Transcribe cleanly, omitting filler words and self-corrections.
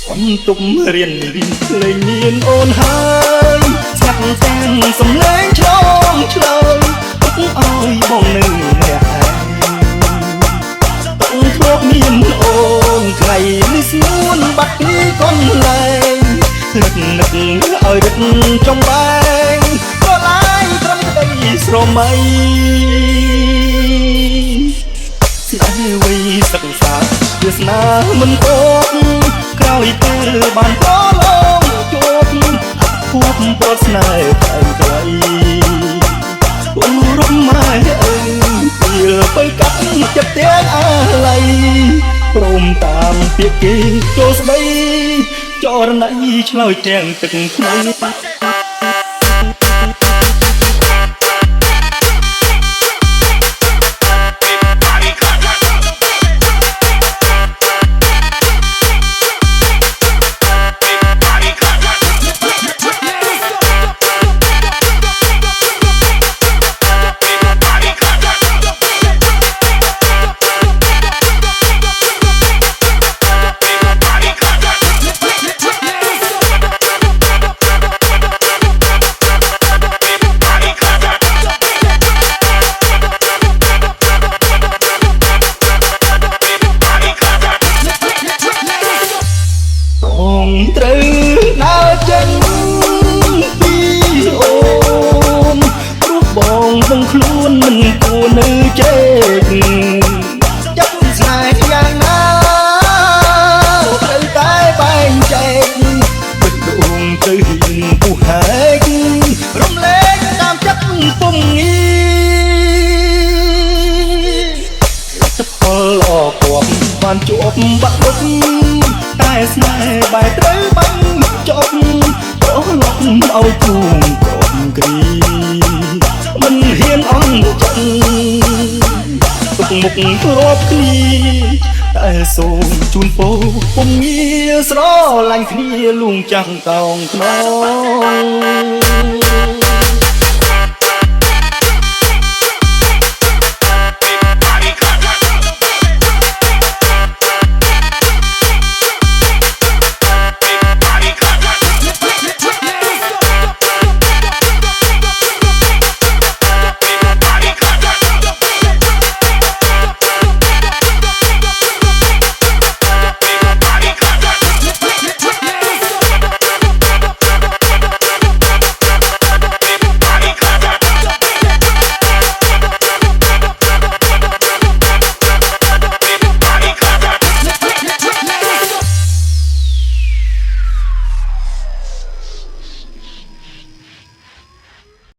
បន្ទប់រៀនលេងមានអូនហើយស្ងាត់ទាំងសំឡេងឆ្លងឆ្លើយទុកឲ្យបងនៅម្នាក់ឯងទុកធ្លាប់មានអូនថ្ងៃនេះស្ងួនបាត់ពីកន្លែងនឹកឲ្យរឹកចំបែងក៏ឡាយត្រឹមក្តីស្រមៃស្នេហ៍វ័យសិក្សាវាសនាមិនតបក្រោយពេលបានប្រឡងជួបភពប្រស្នេហ៍តែងក្រៃអូនរំម៉ែអើយពេលទៅកាត់ចិត្តទាំងអាឡ័យព្រមតាមពាក្យគេចូលស្ដីចរណៃឆ្លើយទាំងទឹកថ្មីត្រូវដើរចេញពីអូនព្រោះបងដឹងខ្លួនមិនគួរនៅជែកចាប់ស្នេហ៍យ៉ាងណាត្រូវតែបែងចែកទឹកដួងទៅហ៊ានពុះហែករំលែកតាមចិត្តពុំងាទៅផលអកប់បានជួបបាក់លុកតែស្នេហ៍បែរត្រូវបាញ់ចប់ប្រឡប់ឲ្យគូងក្រុមគ្រីមិនហ៊ានអន់ចិត្តទុកមុខរាប់គ្នាតែសូមជូនពរពុំងាស្រឡាញ់គ្នាលួងចាំងកោងខ្នង